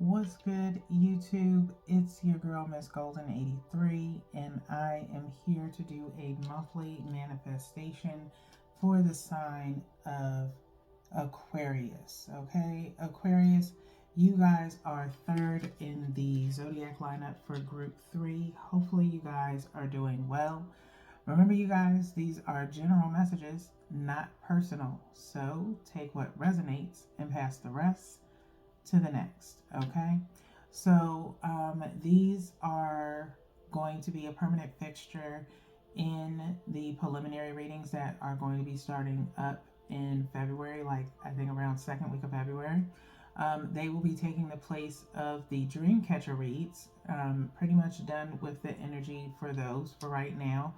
What's good, YouTube? It's your girl, Miss Golden 83, and I am here to do a monthly manifestation for the sign of Aquarius. Okay, Aquarius, you guys are third in the zodiac lineup for group 3. Hopefully, you guys are doing well. Remember, you guys, these are general messages, not personal. So take what resonates and pass the rest to the next. Okay, so these are going to be a permanent fixture in the preliminary readings that are going to be starting up in February, like I think around second week of February. They will be taking the place of the Dreamcatcher reads. Pretty much done with the energy for those for right now.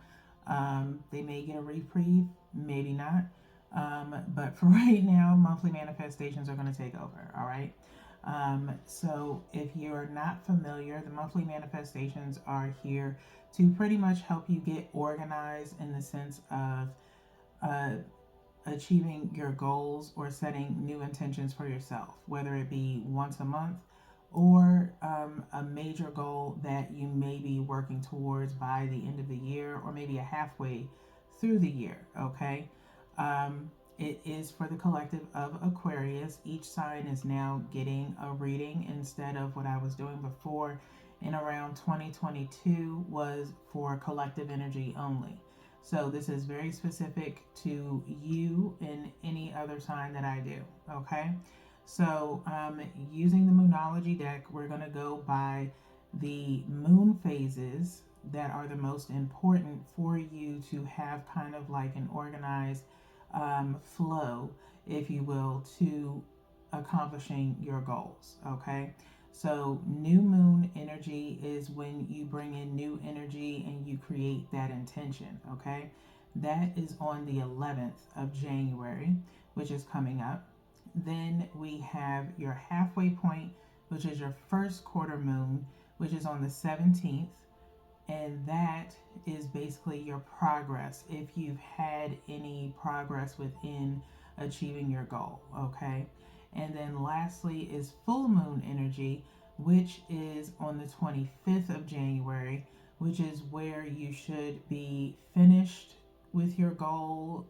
They may get a reprieve, maybe not. But for right now, monthly manifestations are going to take over. All right. So if you're not familiar, the monthly manifestations are here to pretty much help you get organized in the sense of uh, achieving your goals or setting new intentions for yourself, whether it be once a month or a major goal that you may be working towards by the end of the year or maybe a halfway through the year. Okay. It is for the collective of Aquarius. Each sign is now getting a reading instead of what I was doing before in around 2022 was for collective energy only. So this is very specific to you and any other sign that I do. Okay. So using the Moonology deck, we're going to go by the moon phases that are the most important for you to have kind of like an organized flow, if you will, to accomplishing your goals. Okay. So, new moon energy is when you bring in new energy and you create that intention. Okay. That is on the 11th of January, which is coming up. Then we have your halfway point, which is your first quarter moon, which is on the 17th, and that is basically your progress if you've had any progress within achieving your goal. Okay, and then lastly is full moon energy, which is on the 25th of January, which is where you should be finished with your goal,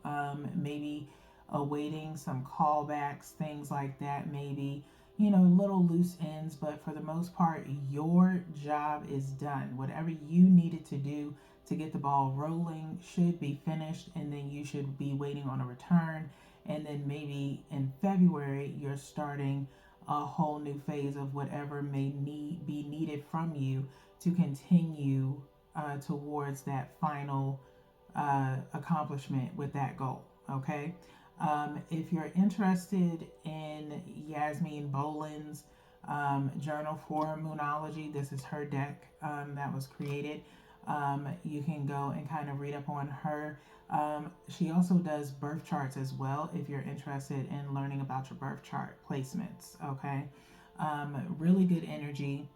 maybe awaiting some callbacks, things like that, maybe little loose ends, but for the most part, your job is done. Whatever you needed to do to get the ball rolling should be finished, and then you should be waiting on a return. And then maybe in February, you're starting a whole new phase of whatever may be needed from you to continue towards that final accomplishment with that goal. Okay. If you're interested in Yasmin Boland's journal for Moonology, this is her deck that was created. You can go and kind of read up on her. She also does birth charts as well if you're interested in learning about your birth chart placements. Okay. Really good energy.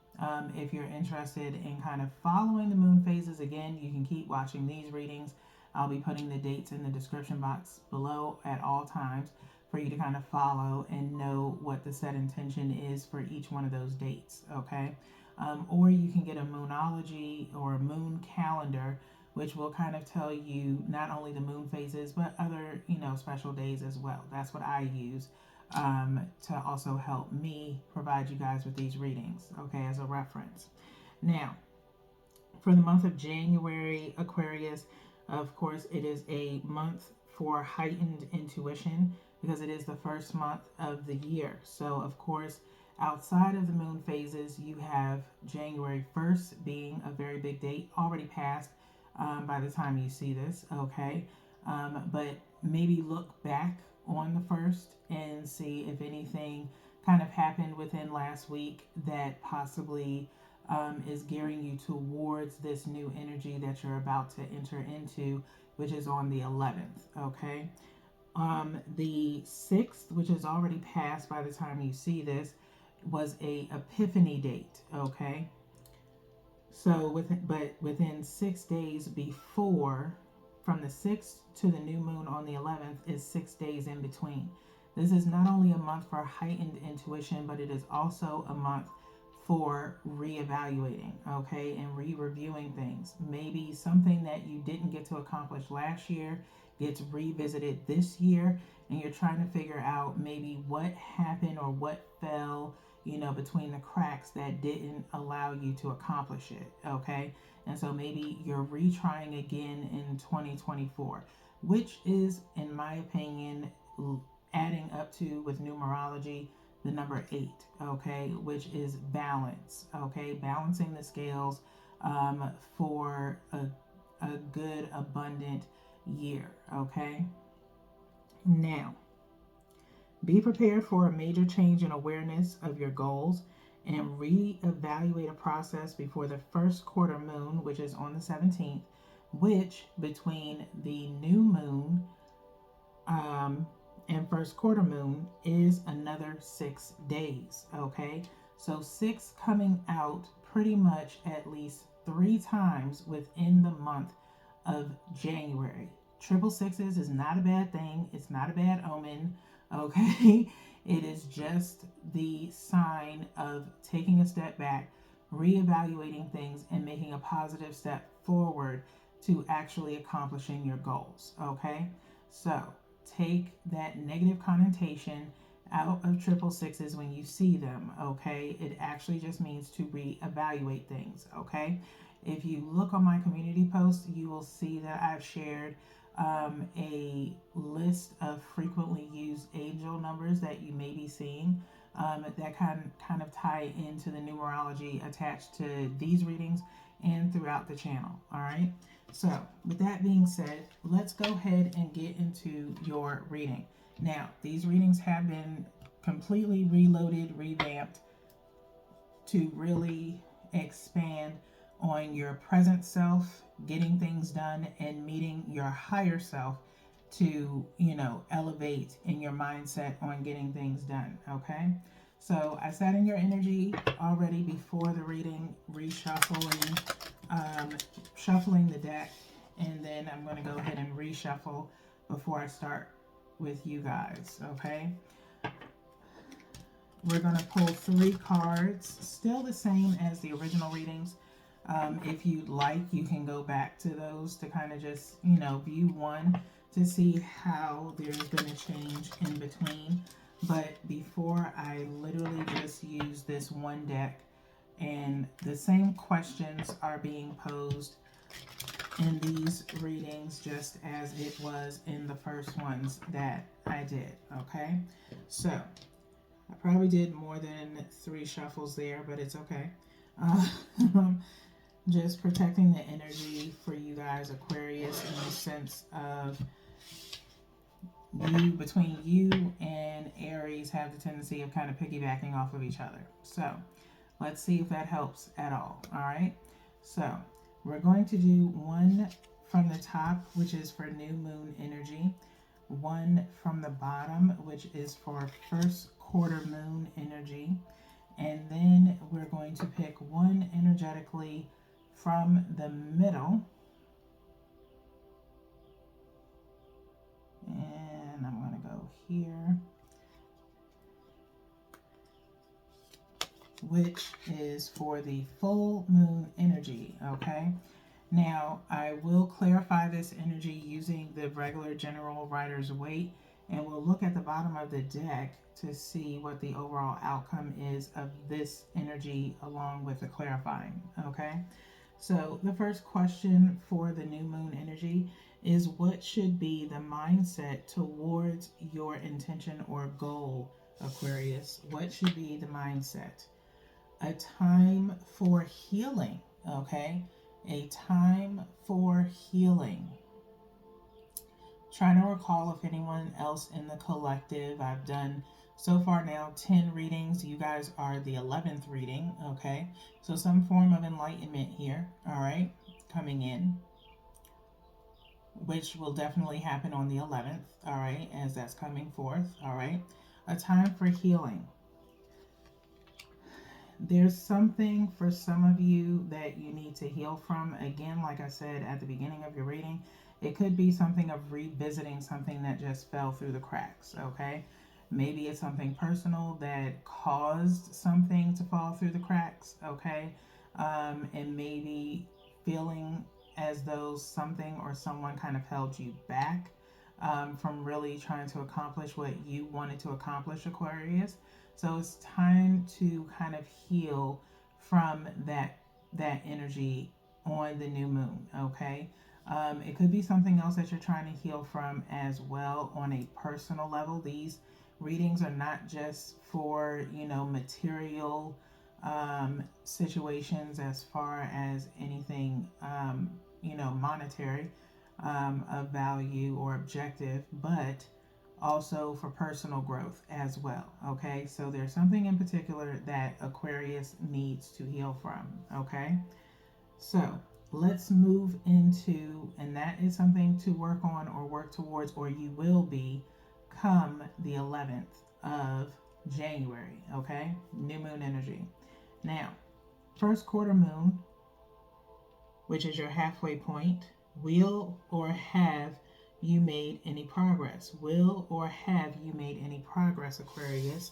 If you're interested in kind of following the moon phases, again, you can keep watching these readings. I'll be putting the dates in the description box below at all times for you to kind of follow and know what the set intention is for each one of those dates. Okay. Or you can get a Moonology or a moon calendar, which will kind of tell you not only the moon phases, but other, special days as well. That's what I use to also help me provide you guys with these readings, okay, as a reference. Now, for the month of January, Aquarius, of course, it is a month for heightened intuition because it is the first month of the year. So, of course, outside of the moon phases, you have January 1st being a very big date, already passed by the time you see this, okay? But maybe look back on the first and see if anything kind of happened within last week that possibly is gearing you towards this new energy that you're about to enter into, which is on the 11th. Okay. The 6th, which is already passed by the time you see this, was a epiphany date. Okay. So within 6 days before, from the 6th to the new moon on the 11th is 6 days in between. This is not only a month for heightened intuition, but it is also a month for reevaluating, okay, and re-reviewing things. Maybe something that you didn't get to accomplish last year gets revisited this year, and you're trying to figure out maybe what happened or what fell, between the cracks that didn't allow you to accomplish it, okay? And so maybe you're retrying again in 2024, which is, in my opinion, adding up to, with numerology, the number 8, okay, which is balance, okay, balancing the scales for a good, abundant year, okay. Now, be prepared for a major change in awareness of your goals and reevaluate a process before the first quarter moon, which is on the 17th, which between the new moon and first quarter moon is another 6 days, okay? So 6 coming out pretty much at least 3 times within the month of January. Triple sixes is not a bad thing. It's not a bad omen, okay? It is just the sign of taking a step back, reevaluating things, and making a positive step forward to actually accomplishing your goals, okay? So take that negative connotation out of triple sixes when you see them, okay? It actually just means to reevaluate things, okay? If you look on my community post, you will see that I've shared a list of frequently used angel numbers that you may be seeing that kind of tie into the numerology attached to these readings and throughout the channel, all right? So with that being said, let's go ahead and get into your reading. Now, these readings have been completely reloaded, revamped to really expand on your present self, getting things done, and meeting your higher self to, elevate in your mindset on getting things done, okay? So I sat in your energy already before the reading, reshuffling, shuffling the deck, and then I'm going to go ahead and reshuffle before I start with you guys, okay? We're going to pull 3 cards, still the same as the original readings. If you'd like, you can go back to those to kind of just, view one to see how there's been a change in between. But before, I literally just use this one deck, and the same questions are being posed in these readings just as it was in the first ones that I did, okay? So I probably did more than 3 shuffles there, but it's okay. Just protecting the energy for you guys, Aquarius, in the sense of between you and Aries have the tendency of kind of piggybacking off of each other. So let's see if that helps at all. All right. So we're going to do one from the top, which is for new moon energy. One from the bottom, which is for first quarter moon energy. And then we're going to pick one energetically from the middle. And I'm going to go here, which is for the full moon energy, okay? Now, I will clarify this energy using the regular general Rider's Waite, and we'll look at the bottom of the deck to see what the overall outcome is of this energy along with the clarifying, okay? So the first question for the new moon energy is, what should be the mindset towards your intention or goal, Aquarius? What should be the mindset? A time for healing, okay? A time for healing. Trying to recall if anyone else in the collective, I've done so far now 10 readings. You guys are the 11th reading, okay? So some form of enlightenment here, all right, coming in, which will definitely happen on the 11th, all right, as that's coming forth, all right? A time for healing. There's something for some of you that you need to heal from. Again, like I said at the beginning of your reading, it could be something of revisiting something that just fell through the cracks, okay? Maybe it's something personal that caused something to fall through the cracks, okay? And maybe feeling as though something or someone kind of held you back from really trying to accomplish what you wanted to accomplish, Aquarius. So it's time to kind of heal from that energy on the new moon, okay? It could be something else that you're trying to heal from as well on a personal level. These readings are not just for, material situations as far as anything, monetary of value or objective, but also for personal growth as well. Okay, so there's something in particular that Aquarius needs to heal from. Okay, so let's move into, and that is something to work on or work towards, or you will be come the 11th of January. Okay, new moon energy. Now, first quarter moon, which is your halfway point, will or have you made any progress? Will or have you made any progress, Aquarius,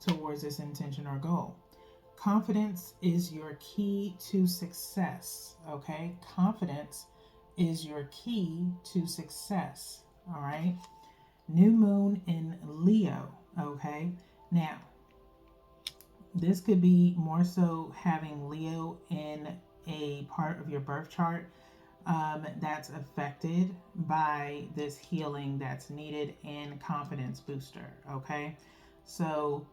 towards this intention or goal? Confidence is your key to success, okay? Confidence is your key to success, all right? New moon in Leo, okay? Now, this could be more so having Leo in a part of your birth chart that's affected by this healing that's needed and confidence booster. Okay, so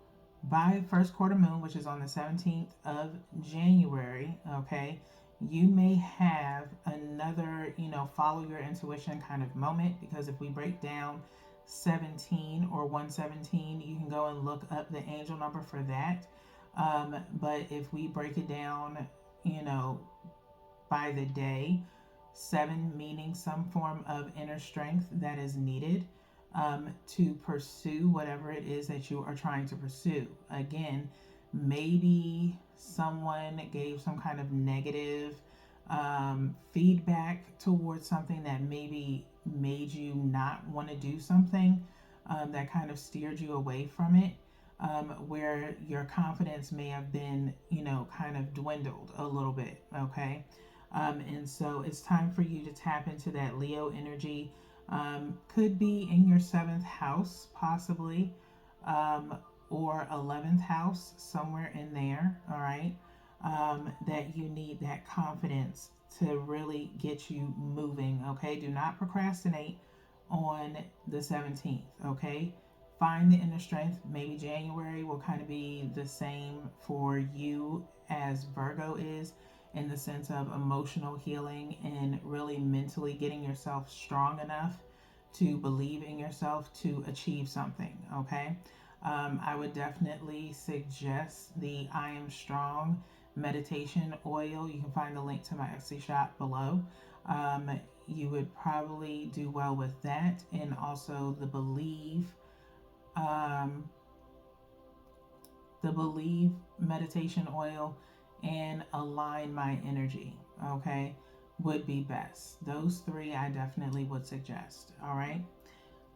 by first quarter moon, which is on the 17th of January, okay, you may have another, follow your intuition kind of moment, because if we break down 17 or 117, you can go and look up the angel number for that. But if we break it down, by the day, 7 meaning some form of inner strength that is needed to pursue whatever it is that you are trying to pursue. Again, maybe someone gave some kind of negative feedback towards something that maybe made you not want to do something, that kind of steered you away from it. Where your confidence may have been, kind of dwindled a little bit, okay? And so it's time for you to tap into that Leo energy. Could be in your 7th house, possibly, or 11th house, somewhere in there, all right? That you need that confidence to really get you moving, okay? Do not procrastinate on the 17th, okay? Find the inner strength. Maybe January will kind of be the same for you as Virgo is, in the sense of emotional healing and really mentally getting yourself strong enough to believe in yourself to achieve something, okay? I would definitely suggest the I Am Strong meditation oil. You can find the link to my Etsy shop below. You would probably do well with that, and also the Believe meditation oil and Align My Energy, okay, would be best. Those 3 I definitely would suggest. All right,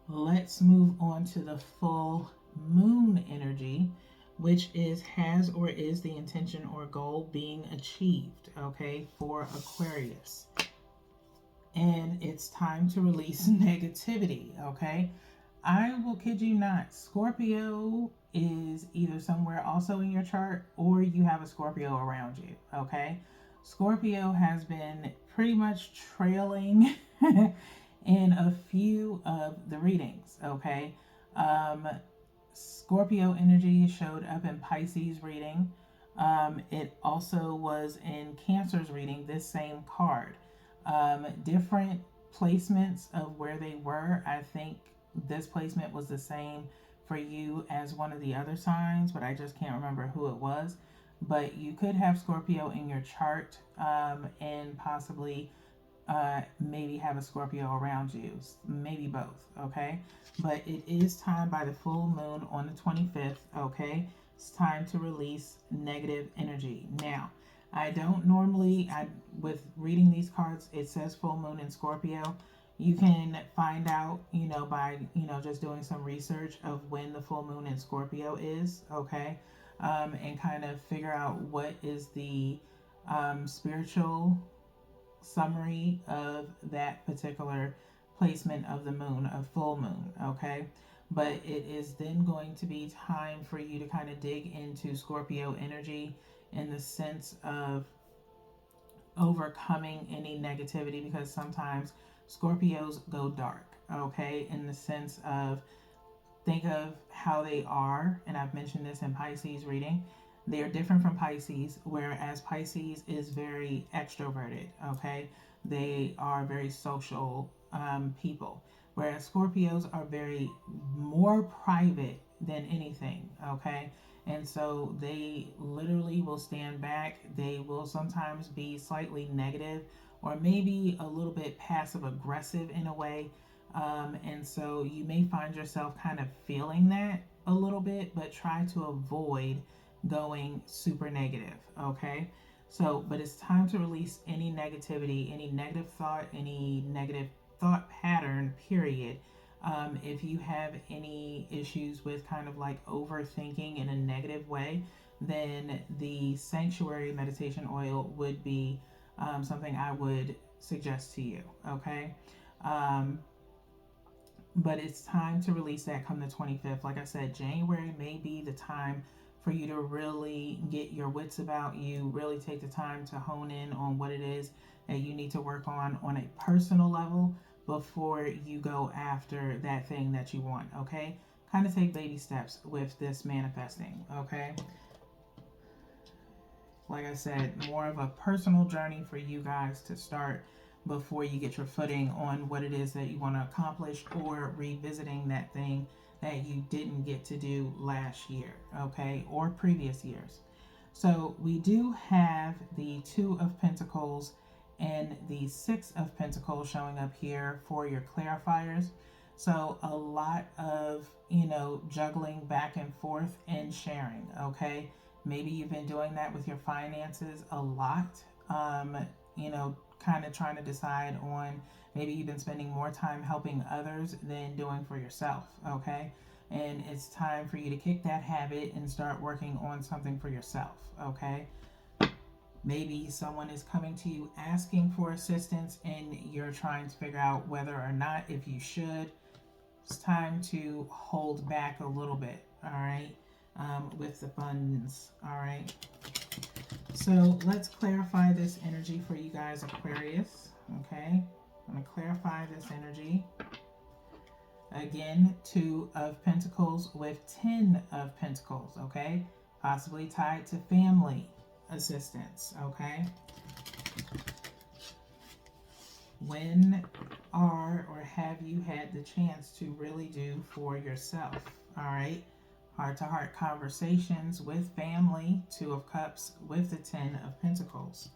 let's move on to the full moon energy, which has or is the intention or goal being achieved, okay, for Aquarius. And it's time to release negativity, okay? I will kid you not, Scorpio is either somewhere also in your chart, or you have a Scorpio around you, okay? Scorpio has been pretty much trailing in a few of the readings, okay? Scorpio energy showed up in Pisces reading. It also was in Cancer's reading, this same card. Different placements of where they were. I think this placement was the same for you as one of the other signs, but I just can't remember who it was. But you could have Scorpio in your chart, and possibly maybe have a Scorpio around you, maybe both, okay? But it is time by the full moon on the 25th, okay? It's time to release negative energy. Now, I don't normally, with reading these cards, it says full moon in Scorpio. You can find out, by, just doing some research of when the full moon in Scorpio is, okay? And kind of figure out what is the spiritual summary of that particular placement of the moon, of full moon, okay? But it is then going to be time for you to kind of dig into Scorpio energy in the sense of overcoming any negativity, because sometimes Scorpios go dark, okay? In the sense of, think of how they are, and I've mentioned this in Pisces reading. They are different from Pisces, whereas Pisces is very extroverted, okay? They are very social people, whereas Scorpios are very more private than anything, okay? And so they literally will stand back. They will sometimes be slightly negative or maybe a little bit passive aggressive in a way, and so you may find yourself kind of feeling that a little bit, but try to avoid going super negative, okay? So, but it's time to release any negativity, any negative thought, any negative thought pattern, period. If you have any issues with kind of like overthinking in a negative way, then the sanctuary meditation oil would be something I would suggest to you, okay? Um, but it's time to release that come the 25th. Like I said, January may be the time for you to really get your wits about you, really take the time to hone in on what it is that you need to work on a personal level before you go after that thing that you want, okay? Kind of take baby steps with this manifesting, okay? Like I said, more of a personal journey for you guys to start before you get your footing on what it is that you want to accomplish, or revisiting that thing that you didn't get to do last year, okay, or previous years. So we do have the Two of Pentacles and the Six of Pentacles showing up here for your clarifiers. So a lot of, juggling back and forth and sharing, okay? Maybe you've been doing that with your finances a lot, kind of trying to decide on, maybe you've been spending more time helping others than doing for yourself, okay? And it's time for you to kick that habit and start working on something for yourself, okay? Maybe someone is coming to you asking for assistance and you're trying to figure out whether or not, if you should. It's time to hold back a little bit, all right, with the funds, all right? So let's clarify this energy for you guys, Aquarius, okay? I'm going to clarify this energy. Again, Two of Pentacles with 10 of Pentacles, okay? Possibly tied to family assistance, okay? When are or have you had the chance to really do for yourself, all right? Heart-to-heart conversations with family, Two of Cups with the 10 of Pentacles.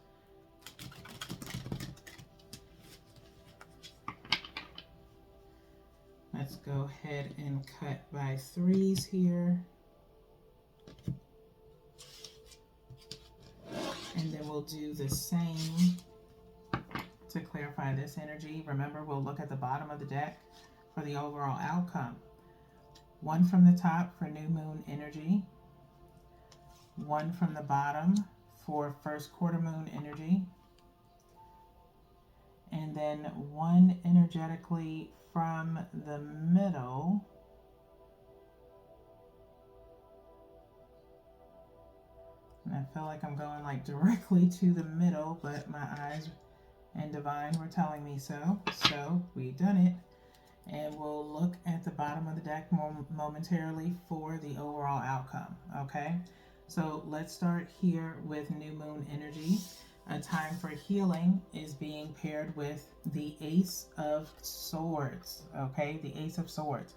Let's go ahead and cut by threes here. And then we'll do the same to clarify this energy. Remember, we'll look at the bottom of the deck for the overall outcome. One from the top for new moon energy. One from the bottom for first quarter moon energy. And then one energetically from the middle and I feel like I'm going like directly to the middle, but my eyes and divine were telling me so. So we done it. And we'll look at the bottom of the deck momentarily for the overall outcome, okay? So let's start here with new moon energy. A time for healing is being paired with the Ace of Swords, okay? The Ace of Swords.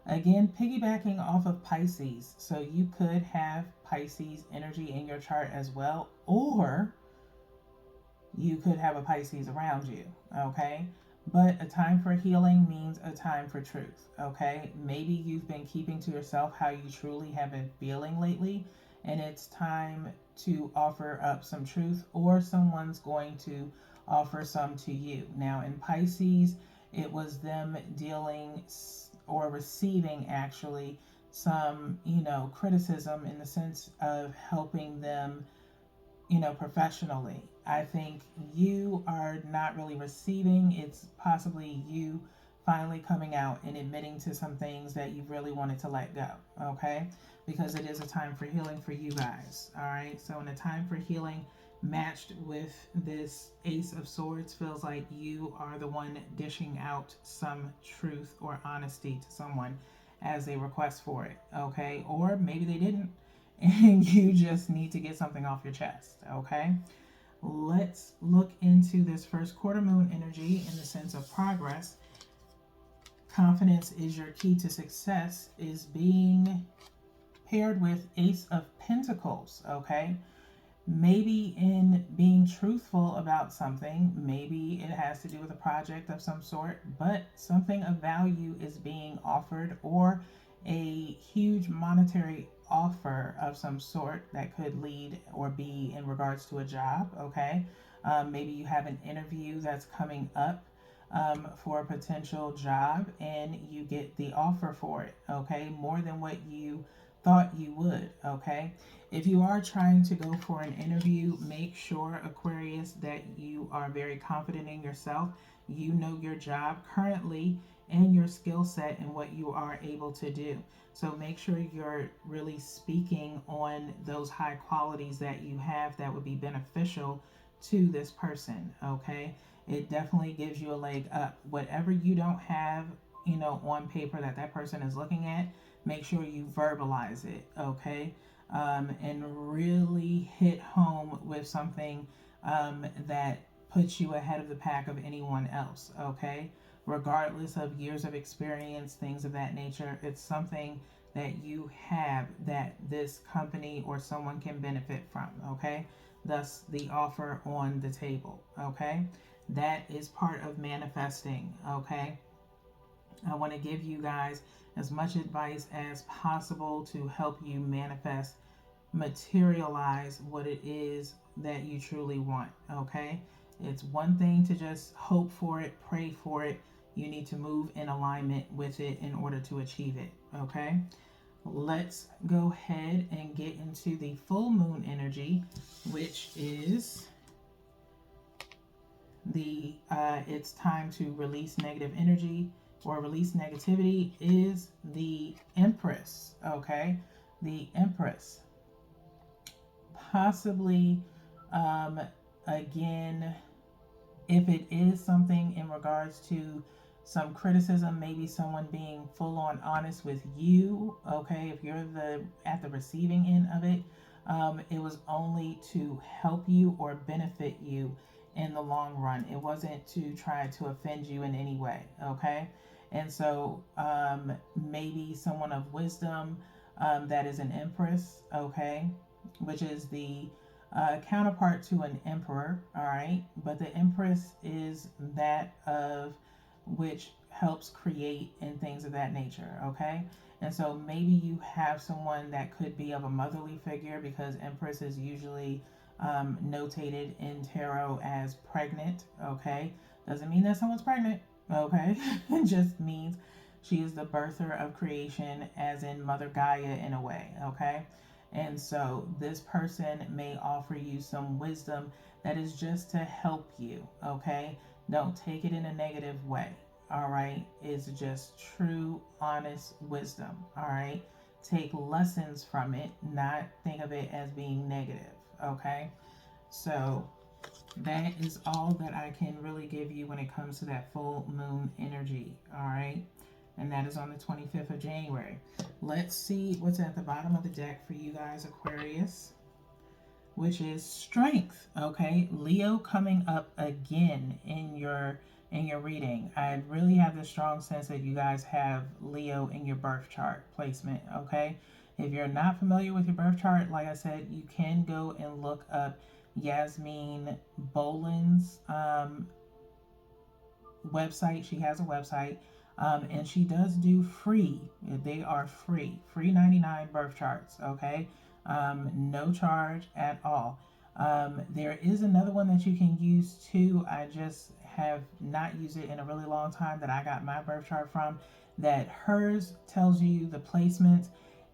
Again, piggybacking off of Pisces. So you could have Pisces energy in your chart as well, or you could have a Pisces around you, okay? But a time for healing means a time for truth, okay? Maybe you've been keeping to yourself how you truly have been feeling lately, and it's time to offer up some truth, or someone's going to offer some to you. Now, in Pisces, It was them dealing or receiving actually some, criticism in the sense of helping them, professionally. I think you are not really receiving. It's possibly you finally coming out and admitting to some things that you really wanted to let go, okay? Because it is a time for healing for you guys, all right? So, in a time for healing, matched with this Ace of Swords, feels like you are the one dishing out some truth or honesty to someone as they request for it, okay? Or maybe they didn't, and you just need to get something off your chest, okay? Let's look into this first quarter moon energy in the sense of progress. Confidence is your key to success is being paired with Ace of Pentacles, okay? Maybe in being truthful about something, maybe it has to do with a project of some sort, but something of value is being offered, or a huge monetary offer of some sort that could lead or be in regards to a job, okay? Maybe you have an interview that's coming up for a potential job and you get the offer for it, okay? More than what you thought you would, okay? If you are trying to go for an interview, make sure, Aquarius, that you are very confident in yourself. You know your job currently and your skill set and what you are able to do. So make sure you're really speaking on those high qualities that you have that would be beneficial to this person, okay? It definitely gives you a leg up. Whatever you don't have, on paper that person is looking at, make sure you verbalize it, okay? And really hit home with something that puts you ahead of the pack of anyone else, okay? Regardless of years of experience, things of that nature, it's something that you have that this company or someone can benefit from, okay? Thus, the offer on the table, okay? That is part of manifesting, okay? I want to give you guys as much advice as possible to help you manifest, materialize what it is that you truly want, okay? It's one thing to just hope for it, pray for it. You need to move in alignment with it in order to achieve it, okay? Let's go ahead and get into the full moon energy, which is the it's time to release negative energy or release negativity, is the Empress, okay? The Empress. Possibly, again, if it is something in regards to some criticism, maybe someone being full on honest with you, okay? If you're at the receiving end of it, it was only to help you or benefit you in the long run. It wasn't to try to offend you in any way, okay? And so maybe someone of wisdom that is an Empress, okay, which is the counterpart to an emperor, all right? But the Empress is that of which helps create and things of that nature, okay? And so maybe you have someone that could be of a motherly figure, because Empress is usually notated in tarot as pregnant, okay? Doesn't mean that someone's pregnant, okay? It just means she is the birther of creation, as in Mother Gaia in a way, okay? And so this person may offer you some wisdom that is just to help you, okay? Don't take it in a negative way, all right? It's just true, honest wisdom, all right? Take lessons from it, not think of it as being negative, okay? So that is all that I can really give you when it comes to that full moon energy, all right? And that is on the 25th of January. Let's see what's at the bottom of the deck for you guys, Aquarius, which is strength, okay? Leo coming up again in your reading. I really have the strong sense that you guys have Leo in your birth chart placement, okay? If you're not familiar with your birth chart, like I said, you can go and look up Yasmin Boland's website. She has a website. And she does do free. They are free 99 birth charts, okay? No charge at all. There is another one that you can use too. I just have not used it in a really long time that I got my birth chart from, that hers tells you the placements.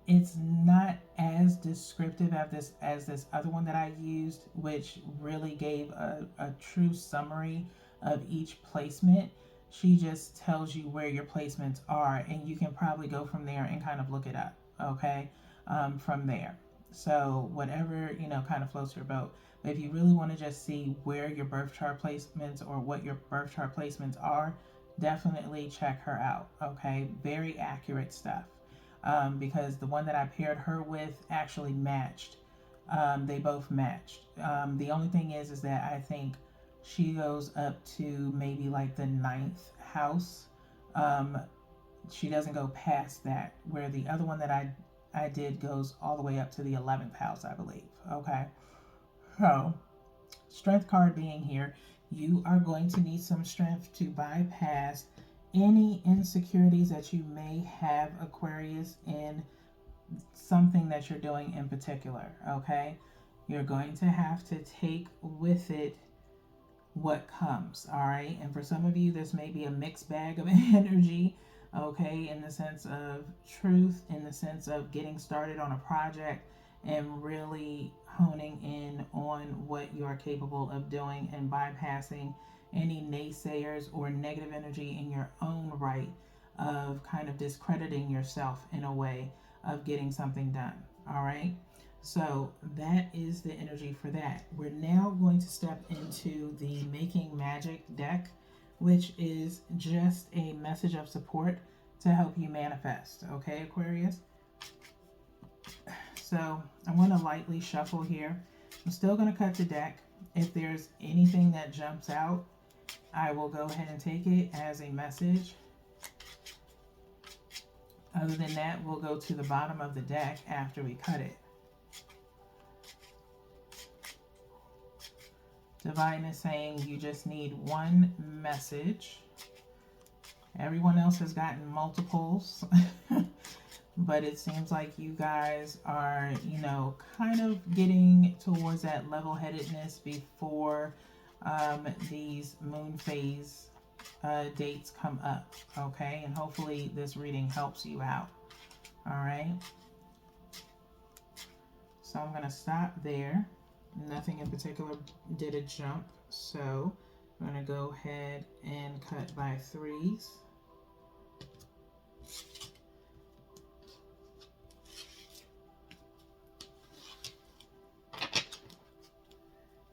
It's not as descriptive as this other one that I used, which really gave a true summary of each placement. She just tells you where your placements are, and you can probably go from there and kind of look it up, okay, from there. So whatever, kind of floats your boat. But if you really want to just see where your birth chart placements or what your birth chart placements are, definitely check her out, okay? Very accurate stuff. Because the one that I paired her with actually matched. They both matched. The only thing is that I think she goes up to maybe like the 9th house. She doesn't go past that, where the other one that I did goes all the way up to the 11th house, I believe. Okay. So, strength card being here, you are going to need some strength to bypass any insecurities that you may have, Aquarius, in something that you're doing in particular. Okay. You're going to have to take with it what comes. All right. And for some of you, this may be a mixed bag of energy. Okay. In the sense of truth, in the sense of getting started on a project and really honing in on what you are capable of doing and bypassing any naysayers or negative energy in your own right of kind of discrediting yourself in a way of getting something done. All right. So that is the energy for that. We're now going to step into the Making Magic deck, which is just a message of support to help you manifest. Okay, Aquarius? So I'm going to lightly shuffle here. I'm still going to cut the deck. If there's anything that jumps out, I will go ahead and take it as a message. Other than that, we'll go to the bottom of the deck after we cut it. Divine is saying you just need one message. Everyone else has gotten multiples. But it seems like you guys are, kind of getting towards that level-headedness before these moon phase dates come up. Okay? And hopefully this reading helps you out. All right? So I'm going to stop there. Nothing in particular did a jump, so I'm going to go ahead and cut by 3s.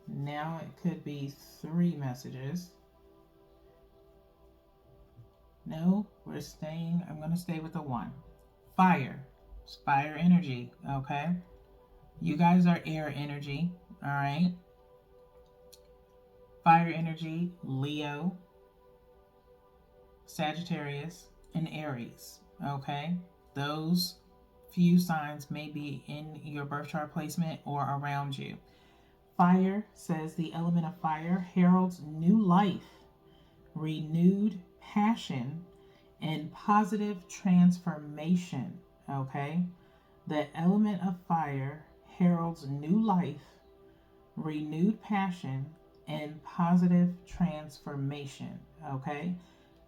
Now it could be 3 messages. No, I'm going to stay with the 1. Fire. It's fire energy, okay? You guys are air energy. All right. Fire energy, Leo, Sagittarius, and Aries. Okay. Those few signs may be in your birth chart placement or around you. Fire says the element of fire heralds new life, renewed passion, and positive transformation. Okay. The element of fire heralds new life, renewed passion, and positive transformation. Okay?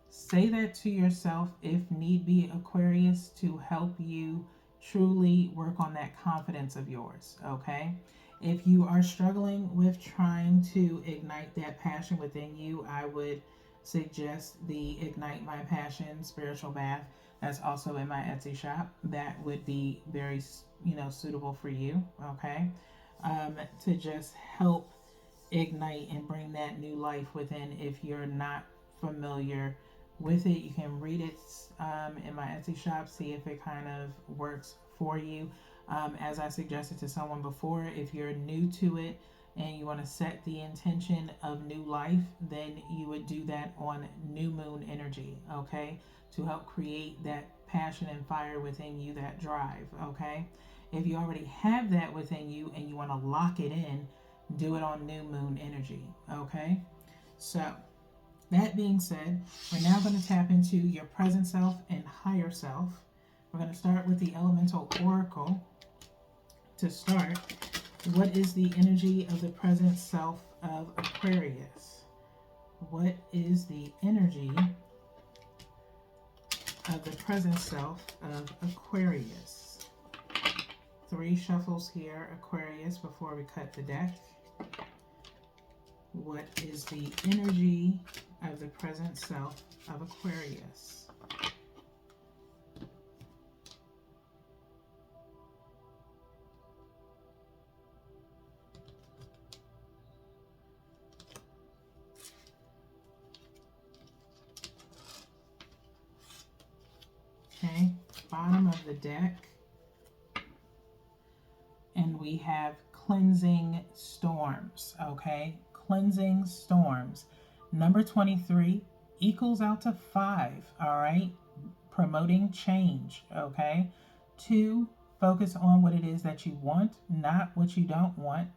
Say that to yourself if need be, Aquarius, to help you truly work on that confidence of yours. Okay? If you are struggling with trying to ignite that passion within you, I would suggest the Ignite My Passion spiritual bath. That's also in my Etsy shop. That would be very, suitable for you. Okay? To just help ignite and bring that new life within. If you're not familiar with it, you can read it in my Etsy shop, see if it kind of works for you. As I suggested to someone before, if you're new to it and you want to set the intention of new life, then you would do that on new moon energy, okay, to help create that passion and fire within you, that drive. Okay, if you already have that within you and you want to lock it in, do it on new moon energy. Okay, so that being said, we're now going to tap into your present self and higher self. We're going to start with the elemental oracle. To start, what is the energy of the present self of Aquarius? what is the energy of the present self of Aquarius? 3 shuffles here, Aquarius, before we cut the deck. What is the energy of the present self of Aquarius? Okay, bottom of the deck. And we have cleansing storms, okay? Cleansing storms. Number 23 equals out to 5, all right? Promoting change, okay? 2, focus on what it is that you want, not what you don't want.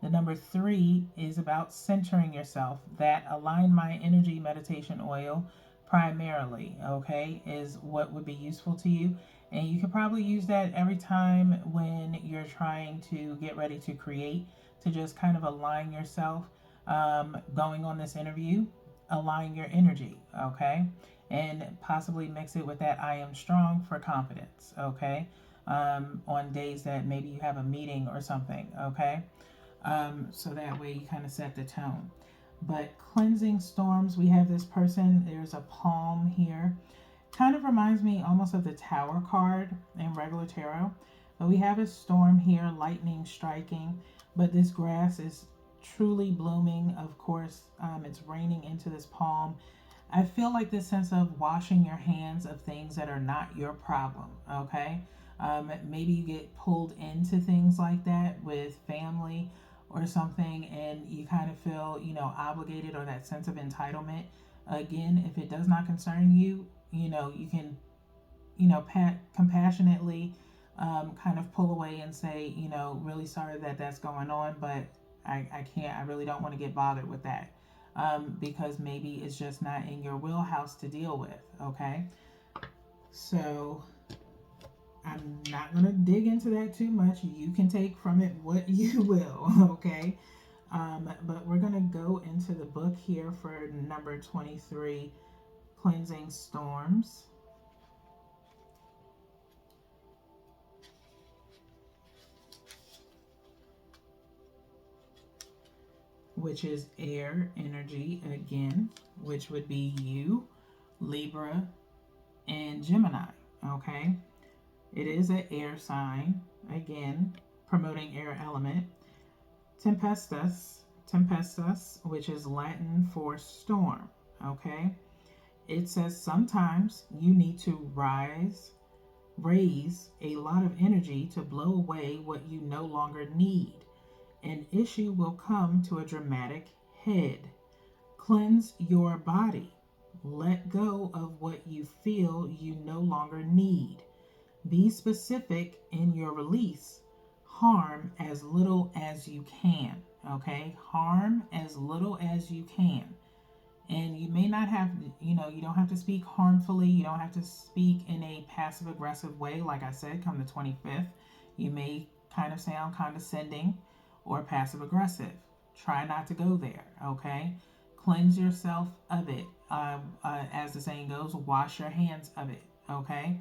The number 3 is about centering yourself. That Align My Energy meditation oil primarily, okay, is what would be useful to you. And you could probably use that every time when you're trying to get ready to create, to just kind of align yourself. Going on this interview, align your energy, okay? And possibly mix it with that I am strong for confidence, okay? On days that maybe you have a meeting or something, okay? So that way you kind of set the tone. But cleansing storms, we have this person, there's a palm here. Kind of reminds me almost of the Tower card in regular tarot. But we have a storm here, lightning striking. But this grass is truly blooming. Of course, it's raining into this palm. I feel like this sense of washing your hands of things that are not your problem, okay? Maybe you get pulled into things like that with family or something, and you kind of feel, obligated, or that sense of entitlement. Again, if it does not concern you, you can, compassionately kind of pull away and say, really sorry that that's going on, but I can't, I really don't want to get bothered with that. Because maybe it's just not in your wheelhouse to deal with, okay? So I'm not going to dig into that too much. You can take from it what you will, okay? But we're going to go into the book here for number 23, Cleansing Storms. Which is air energy again, which would be you, Libra, and Gemini, okay? It is an air sign, again, promoting air element. Tempestus, which is Latin for storm, okay? It says sometimes you need to raise a lot of energy to blow away what you no longer need. An issue will come to a dramatic head. Cleanse your body. Let go of what you feel you no longer need. Be specific in your release. Harm as little as you can. Okay? Harm as little as you can. And you may not have, you don't have to speak harmfully. You don't have to speak in a passive aggressive way. Like I said, come the 25th, you may kind of sound condescending or passive aggressive. Try not to go there, okay? Cleanse yourself of it. As the saying goes, wash your hands of it, okay?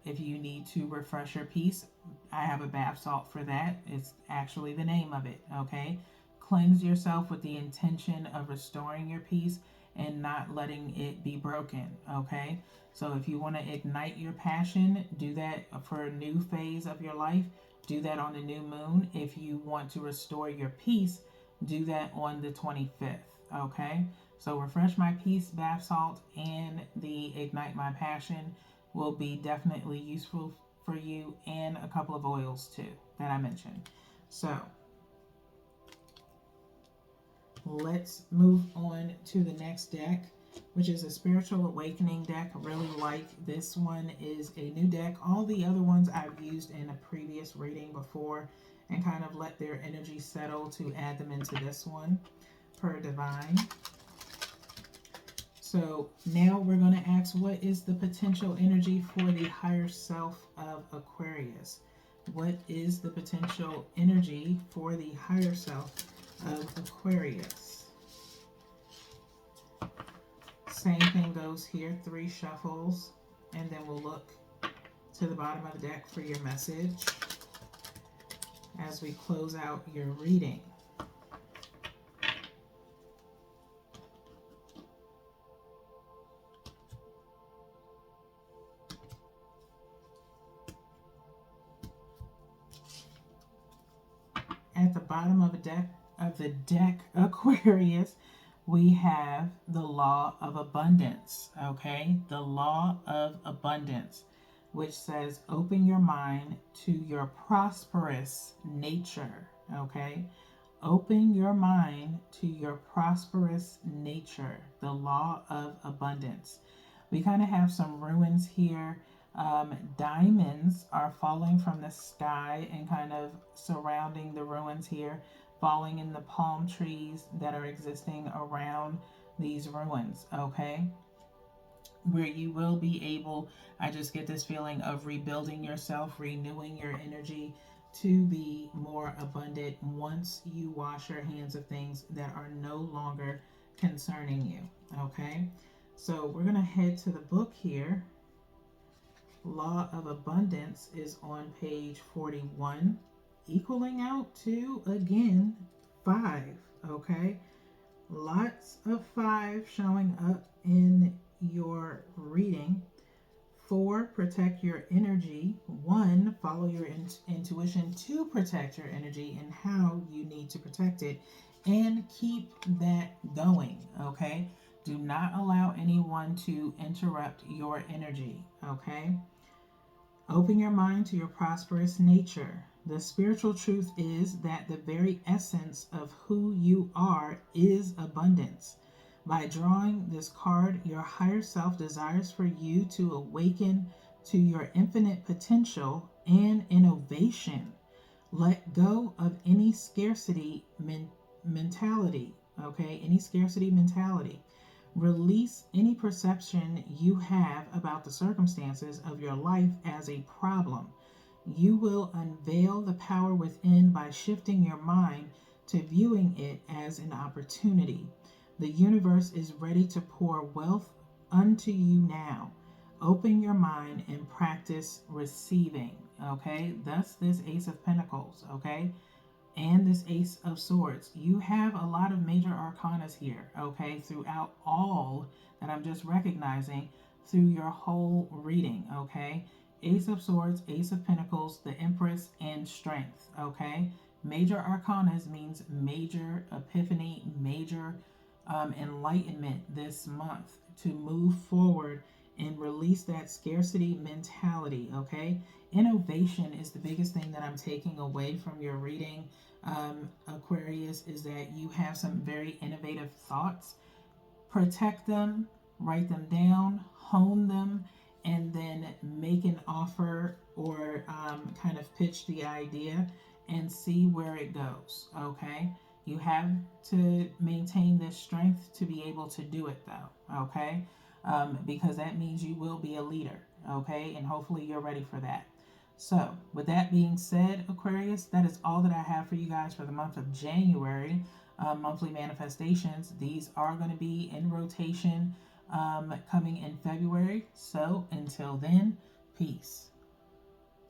If you need to refresh your peace, I have a bath salt for that. It's actually the name of it, okay? Cleanse yourself with the intention of restoring your peace and not letting it be broken, okay? So if you want to ignite your passion, do that for a new phase of your life. Do that on the new moon. If you want to restore your peace, do that on the 25th, okay? So refresh my peace, bath salt, and the ignite my passion will be definitely useful for you, and a couple of oils too that I mentioned. So let's move on to the next deck, which is a Spiritual Awakening deck. I really like this one. Is a new deck. All the other ones I've used in a previous reading before and kind of let their energy settle to add them into this one per divine. So now we're going to ask, what is the potential energy for the higher self of Aquarius? What is the potential energy for the higher self of Aquarius? Same thing goes here, 3 shuffles, and then we'll look to the bottom of the deck for your message as we close out your reading. At the bottom of the deck, Aquarius, we have the law of abundance, okay? The law of abundance, which says open your mind to your prosperous nature, okay? Open your mind to your prosperous nature, the law of abundance. We kind of have some ruins here. Diamonds are falling from the sky and kind of surrounding the ruins here, falling in the palm trees that are existing around these ruins, okay? Where you will be able, I just get this feeling of rebuilding yourself, renewing your energy to be more abundant once you wash your hands of things that are no longer concerning you, okay? So we're going to head to the book here. Law of Abundance is on page 41, equaling out to, again, 5, okay? Lots of 5 showing up in your reading. 4, protect your energy. 1, follow your intuition to protect your energy and how you need to protect it. And keep that going, okay? Do not allow anyone to interrupt your energy, okay? Open your mind to your prosperous nature. The spiritual truth is that the very essence of who you are is abundance. By drawing this card, your higher self desires for you to awaken to your infinite potential and innovation. Let go of any scarcity mentality, okay? Any scarcity mentality. Release any perception you have about the circumstances of your life as a problem. You will unveil the power within by shifting your mind to viewing it as an opportunity. The universe is ready to pour wealth unto you now. Open your mind and practice receiving, okay? Thus this Ace of Pentacles, okay? And this Ace of Swords. You have a lot of major arcanas here, okay, throughout all that I'm just recognizing through your whole reading, okay? Ace of Swords, Ace of Pentacles, the Empress, and Strength, okay? Major arcanas means major epiphany, major enlightenment this month to move forward and release that scarcity mentality, okay? Innovation is the biggest thing that I'm taking away from your reading, Aquarius, is that you have some very innovative thoughts. Protect them, write them down, hone them, and then make an offer or kind of pitch the idea and see where it goes, okay? You have to maintain this strength to be able to do it, though, okay? Because that means you will be a leader, okay? And hopefully you're ready for that. So, with that being said, Aquarius, that is all that I have for you guys for the month of January. Monthly manifestations. These are going to be in rotation coming in February. So, until then, peace.